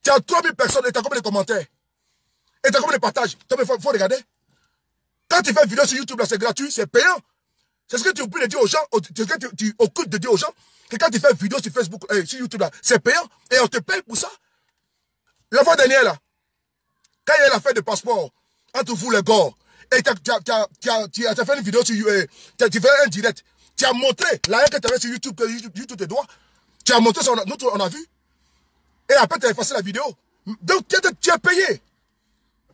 Tu as 3000 personnes et tu as combien de commentaires? Et tu as combien de partages? Toi-même, il faut regarder. Quand tu fais une vidéo sur YouTube, là, c'est gratuit, c'est payant. C'est ce que tu oublies de dire aux gens, c'est ce que tu occultes de dire aux gens, que quand tu fais une vidéo sur Facebook, sur YouTube, là, c'est payant. Et on te paye pour ça. La fois dernière, là, quand il y a l'affaire de passeport, entre vous les gars, et tu as fait une vidéo sur tu fais un direct, tu as montré l'arrêt que tu avais sur YouTube, que YouTube te doit. Tu as montré ça, nous, on a vu. Et après, tu as effacé la vidéo. Donc, tu es payé.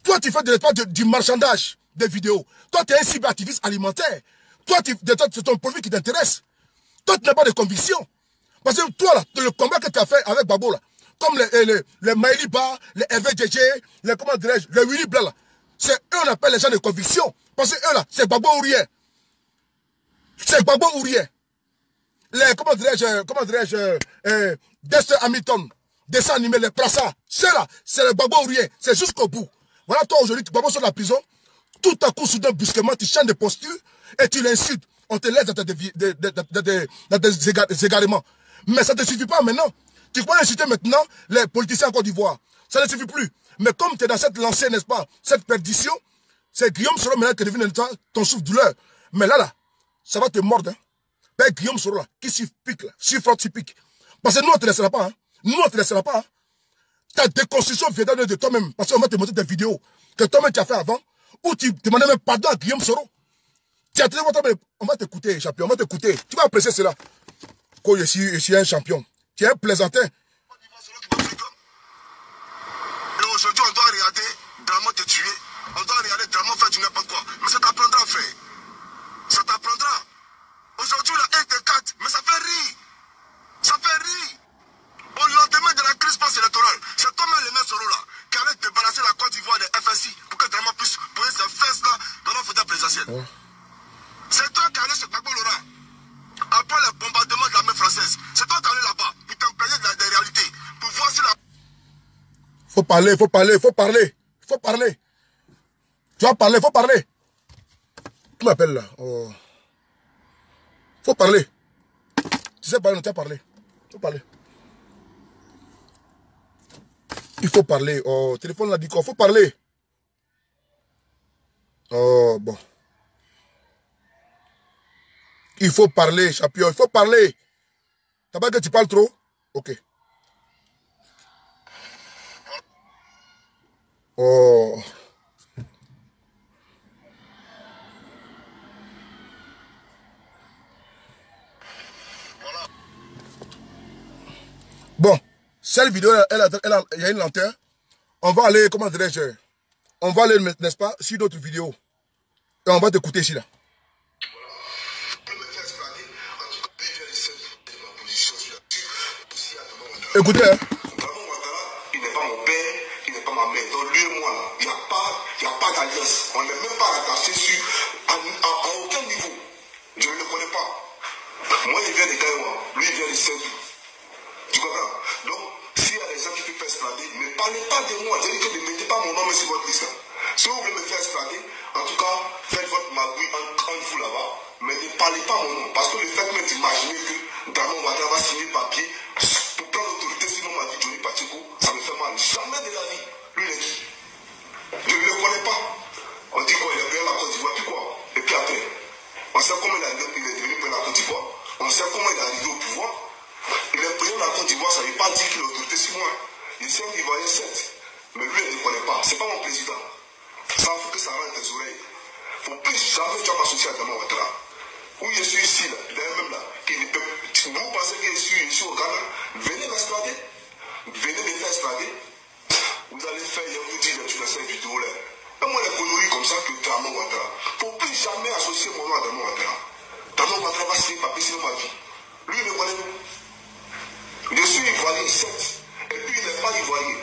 Toi, tu fais du marchandage des vidéos. Toi, tu es un cyberactiviste alimentaire. Toi, c'est ton produit qui t'intéresse. Toi, tu n'as pas de conviction. Parce que toi, là, le combat que tu as fait avec Babo, là, comme les Maïli Ba, les FVJJ, les, comment dirais-je, les Willy Blanc, là, c'est eux, on appelle les gens de conviction. Parce que eux, là, c'est Babo ou rien. C'est Babo ou rien. Les, comment dirais-je, Dexter Hamilton, dessin animé, les Prassa, c'est là, c'est le Babo ou rien. C'est jusqu'au bout. Voilà, toi, aujourd'hui, Babo sort de la prison. Tout à coup, soudain, brusquement, tu changes de posture et tu l'insultes. On te laisse dans des égarements. Mais ça ne te suffit pas maintenant. Tu peux insulter maintenant les politiciens en Côte d'Ivoire. Ça ne suffit plus. Mais comme tu es dans cette lancée, n'est-ce pas, cette perdition, c'est Guillaume Soro maintenant qui devient ton souffle-douleur. Mais là, ça va te mordre. Hein. Ben, Guillaume Soro là, qui s'y pique là, s'y frotte, s'y pique. Parce que nous, on ne te laissera pas. Hein. Nous, on ne te laissera pas. Hein. Ta déconstruction viendra de toi-même. Parce qu'on va te montrer des vidéos que toi-même tu as fait avant. Ou tu demandais même pardon à Guillaume Soro. Tu as dit, on va t'écouter, champion, on va t'écouter. Tu vas apprécier cela. Quand je suis un champion. Tu es un plaisantin. Et aujourd'hui, on doit regarder Dramon te tuer. On doit regarder Dramon faire du n'importe quoi. Mais ça t'apprendra, frère. Ça t'apprendra. Aujourd'hui, la haine t'écarte. Mais ça fait rire. Ça fait rire. Au lendemain de la crise post-électorale, c'est toi-même le même Soro là qui allait débarrasser la Côte d'Ivoire des FSI pour que Dramon puisse poser ses fesses là dans notre fauteuil présidentiel. Ouais. C'est toi qui allais sur Gbagbo Laurent. Après le bombardement de l'armée française, c'est toi qui allais là-bas pour t'imprégner des réalités. Pour voir si la... Faut parler, faut parler, faut parler. Faut parler. Tu vas parler, faut parler. Qui m'appelle là? Oh. Faut parler. Tu sais parler, non, tu as parlé. Faut parler. Il faut parler. Oh, téléphone l'a dit quoi? Faut parler. Oh, bon. Il faut parler, champion. Il faut parler. T'as pas que tu parles trop? Ok. Oh. Bon. Cette vidéo, il y a une lenteur. On va aller, comment dirais-je? On va aller, n'est-ce pas, sur d'autres vidéos. Et on va t'écouter ici, là. Écoutez, hein. Il n'est pas mon père, il n'est pas ma mère. Donc lui et moi, il n'y a pas d'alliance. On n'est même pas attaché à aucun niveau. Je ne le connais pas. Moi, il vient de Gaïwa, lui, il vient de Saint-Louis. Tu comprends? Donc, s'il y a des gens qui peuvent faire extrader, ne parlez pas de moi. C'est-à-dire que ne mettez pas mon nom sur votre liste. Si vous voulez me faire extrader, en tout cas, faites votre magouille en vous là-bas. Mais ne parlez pas mon nom. Parce que le fait même d'imaginer que Draman Ouattara va signer le papier pour prendre l'autorité sinon ma vie, Johnny Pacheco, ça me fait mal. Jamais de la vie. Lui, il est qui? Je ne le connais pas. On dit quoi? Il est venu à la Côte d'Ivoire, puis quoi? Et puis après, on sait comment il est devenu président de la Côte d'Ivoire. On sait comment il est arrivé au pouvoir. Il est président de la Côte d'Ivoire, ça ne veut pas dire qu'il a l'autorité sur moi. Il est un Ivoirien, certes. Mais lui, il ne le connaît pas. Ce n'est pas mon président. Ça faut que ça rentre tes oreilles. Faut plus jamais tu vas m'associer à Draman Ouattara. Où je suis ici, là, il est même là. Vous pensez que je suis ici au Ghana? Venez m'extrader. Venez me faire extrader. Vous allez faire, je vous dis, tu as cette vidéo là. Et moi, les conneries comme ça que Draman Ouattara. Faut plus jamais associer mon nom à Draman Ouattara. Draman Ouattara va signer papier sur ma vie. Lui, il me connaît. Je suis ivoirien, certes. Et puis, il n'est pas ivoirien.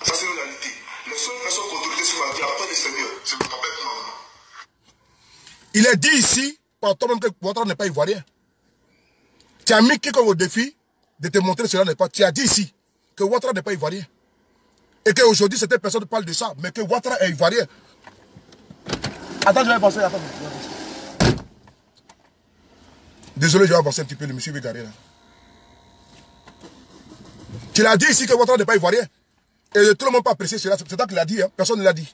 Ça, c'est une réalité. Les seules personnes qui ont autorité sur ma vie, après le Seigneur, c'est le papa et ma maman. Il est dit ici, par toi-même, que Ouattara n'est pas ivoirien. Tu as mis quelqu'un au défi de te montrer que cela n'est pas. Tu as dit ici que Ouattara n'est pas ivoirien. Et qu'aujourd'hui, certaines personnes parlent de ça, mais que Ouattara est ivoirien. Attends, je vais avancer. Attends. Désolé, je vais avancer un petit peu. Le monsieur Bégaré là. Tu l'as dit ici que Ouattara n'est pas ivoirien. Et tout le monde n'a pas apprécié cela. C'est toi qui l'a dit. Hein? Personne ne l'a dit.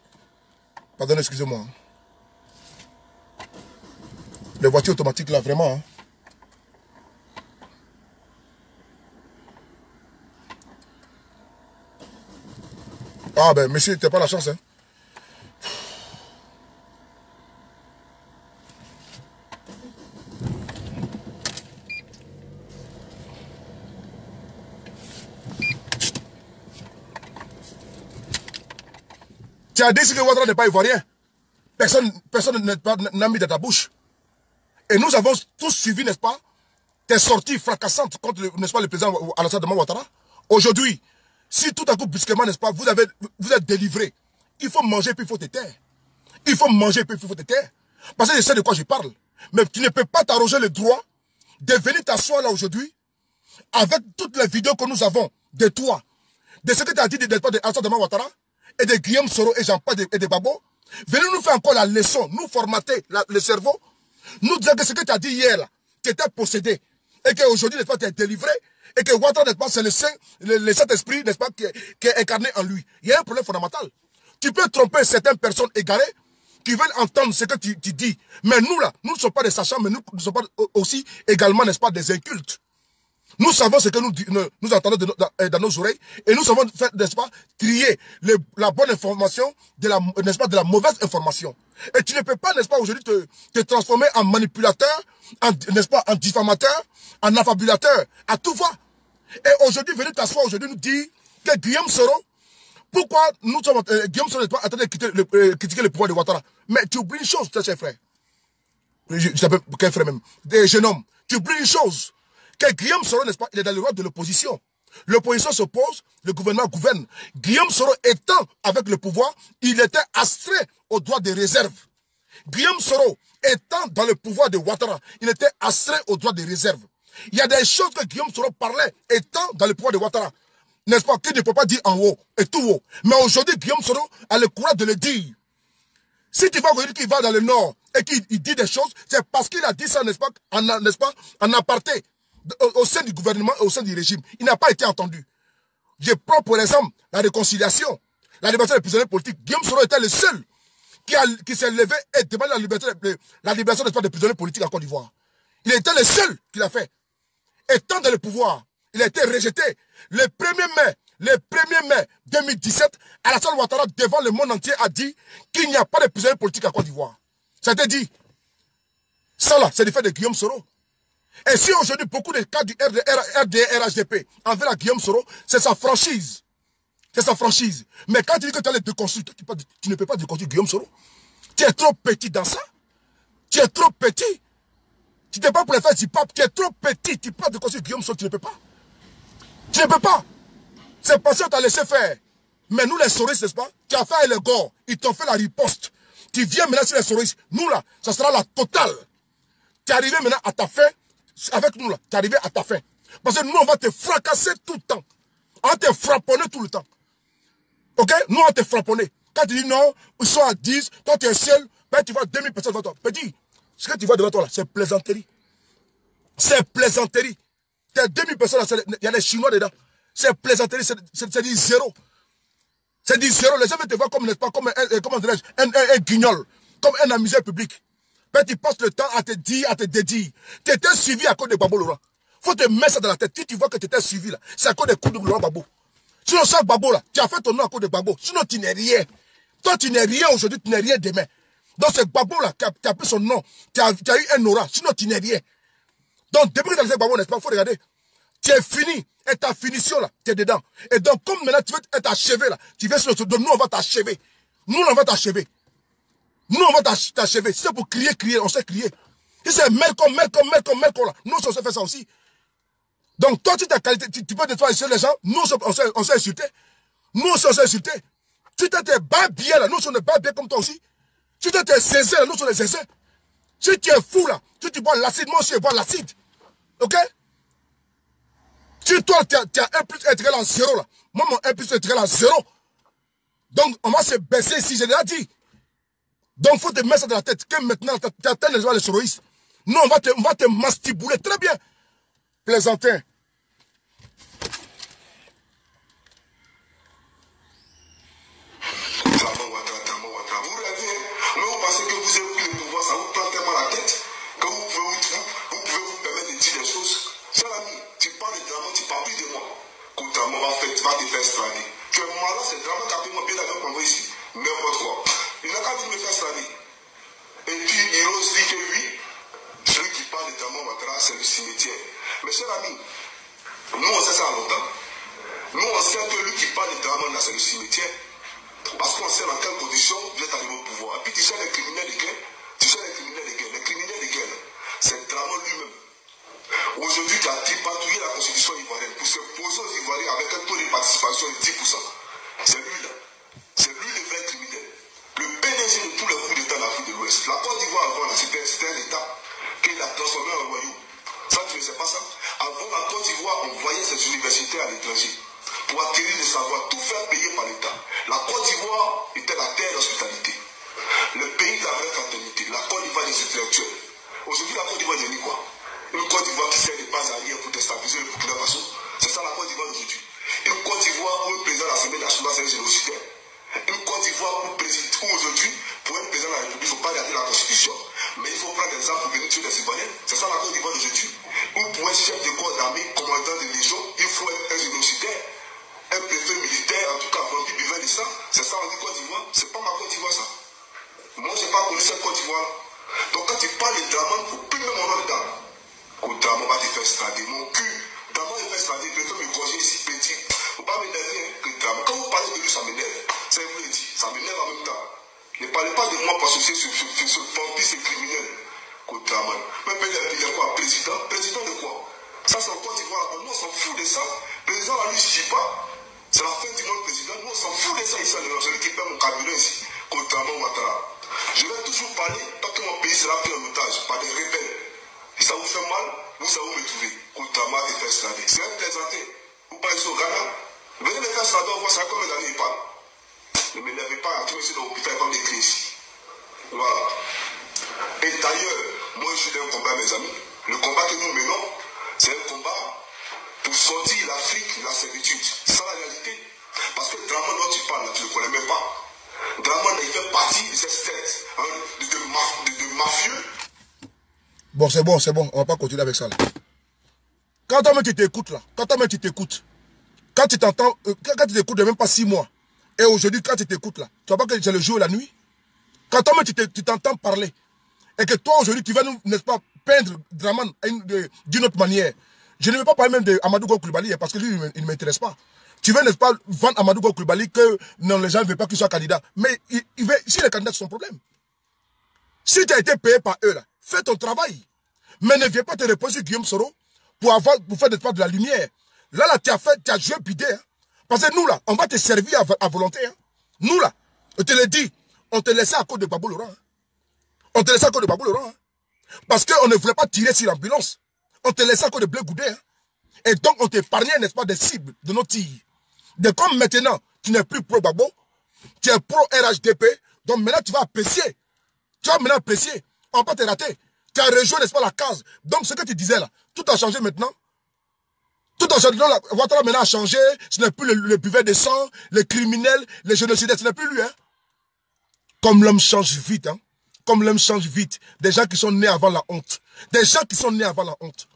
Pardon, excusez-moi. Les voitures automatiques là, vraiment. Hein? Ah ben, monsieur, t'as pas la chance. Hein? Tu as dit que Ouattara n'est pas ivoirien. Personne n'a mis dans ta bouche. Et nous avons tous suivi, n'est-ce pas, tes sorties fracassantes contre, n'est-ce pas, le président Alassane Ouattara. Aujourd'hui, si tout à coup, brusquement, n'est-ce pas, vous êtes délivré, il faut manger puis il faut te taire. Il faut manger puis il faut te taire. Parce que je sais de quoi je parle. Mais tu ne peux pas t'arroger le droit de venir t'asseoir là aujourd'hui avec toutes les vidéos que nous avons de toi, de ce que tu as dit de Alassane Ouattara et de Guillaume Soro et Jean-Paul et de Babo. Venez nous faire encore la leçon, nous formater le cerveau, nous dire que ce que tu as dit hier là, tu étais possédé et qu'aujourd'hui, n'est-ce pas, tu es délivré et que Ouattara, n'est-ce pas, c'est le Saint-Esprit, n'est-ce pas, qui est incarné en lui. Il y a un problème fondamental. Tu peux tromper certaines personnes égarées qui veulent entendre ce que tu dis. Mais nous là, nous ne sommes pas des sachants, mais nous ne sommes pas aussi également, n'est-ce pas, des incultes. Nous savons ce que nous entendons dans nos oreilles et nous savons faire, n'est-ce pas, trier la bonne information n'est-ce pas, de la mauvaise information. Et tu ne peux pas, n'est-ce pas, aujourd'hui te transformer en manipulateur, n'est-ce pas, en diffamateur, en affabulateur, à tout va. Et aujourd'hui, venez t'asseoir aujourd'hui nous dire que Guillaume Soro, pourquoi nous sommes, Guillaume Soro n'est pas en train de critiquer le pouvoir de Ouattara. Mais tu oublies une chose, cher frère. Je t'appelle quel frère même, des jeunes hommes. Tu oublies une chose. Que Guillaume Soro, n'est-ce pas, il est dans le rôle de l'opposition. L'opposition s'oppose, le gouvernement gouverne. Guillaume Soro étant avec le pouvoir, il était astreint au droit de réserve. Guillaume Soro étant dans le pouvoir de Ouattara, il était astreint au droit de réserve. Il y a des choses que Guillaume Soro parlait étant dans le pouvoir de Ouattara. N'est-ce pas, qu'il ne peut pas dire en haut et tout haut. Mais aujourd'hui, Guillaume Soro a le courage de le dire. Si tu vas voir qu'il va dans le nord et qu'il dit des choses, c'est parce qu'il a dit ça, n'est-ce pas, en aparté, au sein du gouvernement et au sein du régime. Il n'a pas été entendu. Je prends pour exemple la réconciliation, la libération des prisonniers politiques. Guillaume Soro était le seul qui s'est levé et demandé la libération des prisonniers politiques en Côte d'Ivoire. Il était le seul qui l'a fait. Étant dans le pouvoir, il a été rejeté. Le 1er mai 2017, Alassane Ouattara, devant le monde entier, a dit qu'il n'y a pas de prisonniers politiques en Côte d'Ivoire. Ça a été dit. Ça là, c'est le fait de Guillaume Soro. Et si aujourd'hui, beaucoup de cas du RDR-HDP envers la Guillaume Soro, c'est sa franchise. C'est sa franchise. Mais quand tu dis que tu as les déconstruire, tu ne peux pas déconstruire Guillaume Soro. Tu es trop petit dans ça. Tu es trop petit. Tu n'es pas pour les faire du pape. Tu es trop petit. Tu peux déconstruire Guillaume Soro, tu ne peux pas. Tu ne peux pas. C'est parce que tu as laissé faire. Mais nous, les soristes, n'est-ce pas? Tu as fait les gars. Ils t'ont fait la riposte. Tu viens maintenant sur les soristes. Nous, là, ça sera la totale. Tu es arrivé maintenant à ta fin. Avec nous, là, tu es arrivé à ta fin. Parce que nous, on va te fracasser tout le temps. On va te frapponner tout le temps. Ok? Nous, on va te frapponner. Quand tu dis non, ils sont à 10, toi, tu es seul, ben, tu vois 2000 personnes devant toi. Petit, ce que tu vois devant toi, là, c'est plaisanterie. C'est plaisanterie. Tu as 2000 personnes, là, il y a des Chinois dedans. C'est plaisanterie, c'est dit zéro. C'est dit zéro. Les gens veulent te voir comme, n'est-ce pas, comme un guignol, comme un amuseur public. Ben, tu passes le temps à te dire, à te dédier. Tu étais suivi à cause de Gbagbo Laurent. Faut te mettre ça dans la tête. Si tu vois que tu étais suivi là, c'est à cause des coups de Laurent Gbagbo. Sinon, ça, Gbagbo là, tu as fait ton nom à cause de Gbagbo. Sinon, tu n'es rien. Toi, tu n'es rien aujourd'hui, tu n'es rien demain. Donc, c'est Gbagbo là qui a pris son nom. Tu as eu un aura. Sinon, tu n'es rien. Donc, depuis que tu as laissé Gbagbo, n'est-ce pas, il faut regarder. Tu es fini. Et ta finition là, tu es dedans. Et donc, comme maintenant tu veux être achevé là, tu viens sur le truc. Donc, nous, on va t'achever. Nous, on va t'achever. Nous, on va t'achever. Si c'est pour crier, on sait crier. Si c'est Malcolm là, nous, on sait faire ça aussi. Donc, toi, tu peux détruire les gens. Nous, on s'est insulté. Nous, on s'est insulté. Tu t'es bas bien là. Nous, on est bas bien comme toi aussi. Tu t'es zézé là. Nous, on est zézé. Si tu es fou là, tu bois l'acide. Moi aussi, je bois l'acide. Ok? Si toi, tu as 1 plus 1 égale à 0 là. Moi, mon 1 plus 1 égale à 0. Donc, on va se baisser ici. Je l'ai dit. Donc, il faut te mettre ça dans la tête. Que maintenant, tu atteins les soroïstes. Nous, on va te mastibouler. Très bien. Plaisantin. Vous rêvez, mais vous pensez que vous avez pris le pouvoir, ça vous prend tellement la tête que vous pouvez vous permettre de dire des choses. Cher ami, tu parles de drama, tu parles plus de moi. Que le drama va te faire strader. Tu es malade, c'est le drama qui a pris mon bien avec moi ici. N'importe quoi. Il n'a qu'à venir me faire strader. Et puis, il ose dire que oui, celui qui parle de drama Ouattara, c'est le cimetière. Mais cher ami, nous on sait ça longtemps. Nous on sait que lui qui parle de drama, c'est le cimetière. Parce qu'on sait dans quelles conditions vous êtes arrivé au pouvoir. Et puis tu sais les criminels de guerre. Les criminels de guerre, c'est Dramon lui-même. Aujourd'hui, tu as tripatouillé la constitution ivoirienne pour se poser aux Ivoiriens avec un taux de participation de 10%. C'est lui là. C'est lui le vrai criminel. Le PDG de tous les coups d'État d'Afrique de l'Ouest. La Côte d'Ivoire avant, c'était un État qu'il a transformé en royaume. Ça, tu ne sais pas ça? Avant la Côte d'Ivoire, on voyait ses universités à l'étranger. Pour acquérir le savoir, tout faire payer par l'État. La Côte d'Ivoire était la terre d'hospitalité. Le pays de la vraie fraternité. La Côte d'Ivoire des intellectuels. Aujourd'hui, la Côte d'Ivoire est devenue quoi? Une Côte d'Ivoire qui sert de base arrière pour déstabiliser le Burkina Faso. C'est ça la Côte d'Ivoire d'aujourd'hui. Une Côte d'Ivoire où le président de l'Assemblée nationale c'est un génocidaire. Une Côte d'Ivoire où aujourd'hui, pour être président de la République, il ne faut pas regarder la Constitution. Mais il faut prendre des armes pour venir tuer les Ivoiriens. C'est ça la Côte d'Ivoire d'aujourd'hui. Où pour être chef de corps d'armée, commandant de légion, il faut être un génocidaire. Un préfet militaire, en tout cas, vampire buveur de sang. C'est ça, on dit Côte d'Ivoire. C'est pas ma Côte d'Ivoire, ça. Moi, je n'ai pas connu cette Côte d'Ivoire. Donc, quand tu parles de Dramon, il ne faut plus mettre mon nom dedans. Que Dramon va te faire strader. Mon cul. Dramon il fait strader. Je peux me gorger ici petit. Il ne faut pas m'énerver que Dramon. Quand vous parlez de lui, ça m'énerve. C'est vrai, dit. Ça m'énerve en même temps. Ne parlez pas de moi parce que c'est ce vampire, c'est criminel. Que Dramon. Mais il est quoi? Président? Président de quoi? Ça, c'est en Côte d'Ivoire. Nous, on s'en fout de ça. Le président, là, lui, ne suit pas. C'est la fin du monde président. Nous, on s'en fout de ça ici. Celui qui perd mon carburant ici, contrairement Ouattara. Je vais toujours parler tant que mon pays sera pris en otage par des rebelles. Si ça vous fait mal, vous allez me trouver. Contrairement à des faire strader. C'est un plaisanté. Vous parlez sur Ghana. Venez me faire strader, on voit ça comme les années, il parle. Ne m'énervez pas, tu me suis dans l'hôpital comme des cris ici. Voilà. Et d'ailleurs, moi je suis dans un combat, mes amis. Le combat que nous menons, c'est un combat pour sortir l'Afrique de la servitude. C'est ça la réalité. Parce que Draman dont tu parles, tu ne le connais même pas. Draman, il fait partie de cette tête de mafieux. Bon, c'est bon, on va pas continuer avec ça là. Quand toi-même tu t'écoutes là, quand tu t'entends, quand tu t'écoutes de même pas 6 mois, et aujourd'hui quand tu t'écoutes là, tu vois pas que c'est le jour et la nuit. Quand toi-même tu t'entends parler, et que toi aujourd'hui tu vas nous, n'est-ce pas, peindre Draman d'une autre manière. Je ne veux pas parler même de Amadou Go Coulibaly parce que lui il ne m'intéresse pas. Tu veux, n'est-ce pas, vendre Amadou Go Coulibaly que non, les gens ne veulent pas qu'il soit candidat. Mais si les candidats, c'est son problème. Si tu as été payé par eux là, fais ton travail. Mais ne viens pas te reposer sur Guillaume Soro pour faire de la lumière. Là, tu as joué bidé. Hein. Parce que nous, là, on va te servir à volonté. Hein. Nous, là, je te le dis, on te laissait à cause de Babou Laurent. Hein. On te laissait à cause de Babou Laurent. Hein. Parce qu'on ne voulait pas tirer sur l'ambulance. On te laissait à cause de Blé Goudé. Hein. Et donc, on t'épargnait, n'est-ce pas, des cibles de nos tirs. De comme maintenant, tu n'es plus pro Babo, tu es pro RHDP, donc maintenant, tu vas apprécier. Tu vas maintenant apprécier. On va pas te rater. Tu as rejoint, n'est-ce pas, la case. Donc, ce que tu disais là, tout a changé maintenant. Tout a changé. La Ouattara maintenant a changé. Ce n'est plus le buveur de sang, les criminels, les génocidaires. Ce n'est plus lui. Hein. Comme l'homme change vite. Hein. Comme l'homme change vite. Des gens qui sont nés avant la honte. Des gens qui sont nés avant la honte.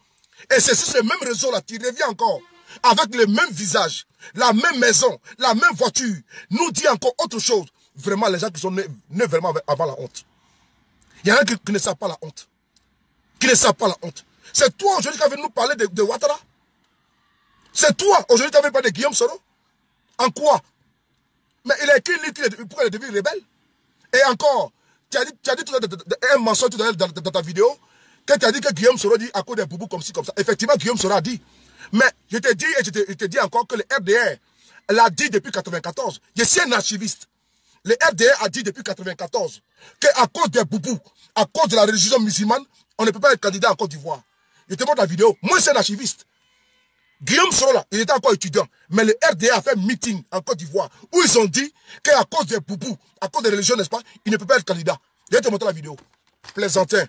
Et c'est sur ce même réseau-là qui revient encore. Avec le même visage, la même maison, la même voiture. Nous dit encore autre chose. Vraiment, les gens qui sont nés vraiment avant la honte. Il y en a qui ne savent pas la honte. Qui ne savent pas la honte. C'est toi aujourd'hui qui as venu nous parler de Ouattara. C'est toi aujourd'hui qui as venu parler de Guillaume Soro. En quoi? Mais il a écrit pourquoi il est devenu rebelle. Et encore, tu as dit un mensonge tout à l'heure dans ta vidéo, que tu as dit que Guillaume Soro dit à cause des boubous comme ci, comme ça. Effectivement, Guillaume Soro a dit. Mais je te dis et je te dis encore que le RDR l'a dit depuis 1994. Je suis un archiviste. Le RDR a dit depuis 1994 qu'à cause des boubous, à cause de la religion musulmane, on ne peut pas être candidat en Côte d'Ivoire. Je te montre la vidéo. Moi, c'est un archiviste. Guillaume Soro, là, il était encore étudiant. Mais le RDA a fait un meeting en Côte d'Ivoire où ils ont dit qu'à cause des boubous, à cause des religions, n'est-ce pas, il ne peut pas être candidat. Je vais te montrer la vidéo. Plaisantin.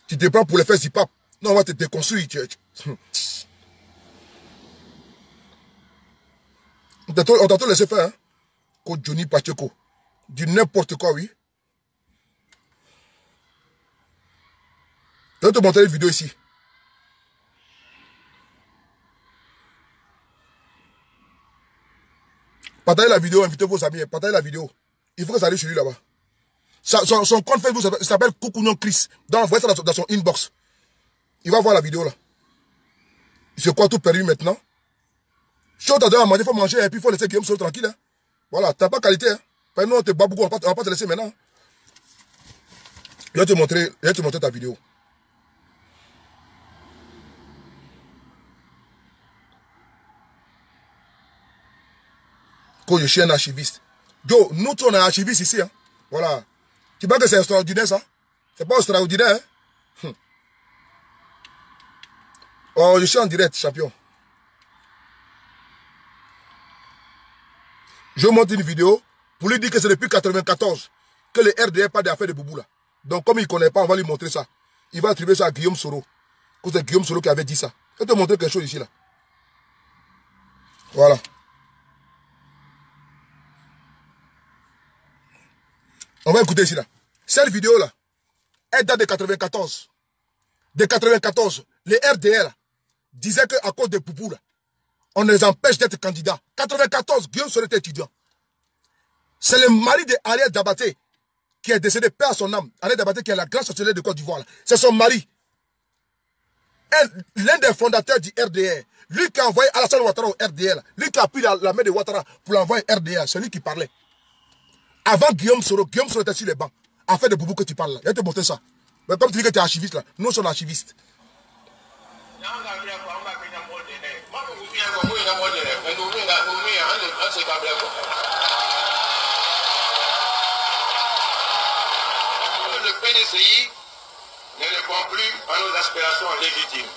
Tu te prends pour les fesses du pape. Non, on va te déconstruire. On t'a tout laissé faire, hein. Côte Johnny Pacheco. Du n'importe quoi, oui. Je vais te montrer une vidéo ici. Partagez la vidéo, invitez vos amis, partagez la vidéo. Il faut que ça arrive chez lui là-bas. Son compte Facebook s'appelle Koukounion Chris. Donc, envoyez ça dans son inbox. Il va voir la vidéo là. Il se croit tout perdu maintenant. Si on t'a donné à manger, il faut manger et puis il faut laisser Guillaume Soro tranquille. Hein. Voilà, t'as pas qualité. Hein. Nous, on te bat beaucoup, on va pas te laisser maintenant. Je vais te montrer ta vidéo. Quand je suis un archiviste. Yo, nous tous on est archivistes ici. Hein. Voilà. Tu vois que c'est extraordinaire ça? C'est pas extraordinaire. Hein? Oh, je suis en direct, champion. Je montre une vidéo pour lui dire que c'est depuis 1994 que le RDR pas d'affaires de boubou là. Donc comme il ne connaît pas, on va lui montrer ça. Il va attribuer ça à Guillaume Soro. C'est Guillaume Soro qui avait dit ça. Je vais te montrer quelque chose ici là. Voilà. On va écouter ici là. Cette vidéo là, elle date de 1994. De 1994, les RDR là, disaient qu'à cause des boubous là, on les empêche d'être candidats. 1994, Guillaume Soro était étudiant. C'est le mari de Ariel Dabaté qui est décédé, paix à son âme. Ariel Dabaté qui est la grande chancelière de Côte d'Ivoire. C'est son mari. L'un des fondateurs du RDR. Lui qui a envoyé Alassane Ouattara au RDR. Lui qui a pris la main de Ouattara pour l'envoyer au RDR. C'est lui qui parlait. Avant Guillaume Soro était sur les bancs. À faire des boubous que tu parles là. Je vais te montrer ça. Mais comme tu dis que tu es archiviste là, nous sommes archivistes. Le PDCI ne répond plus à nos aspirations légitimes.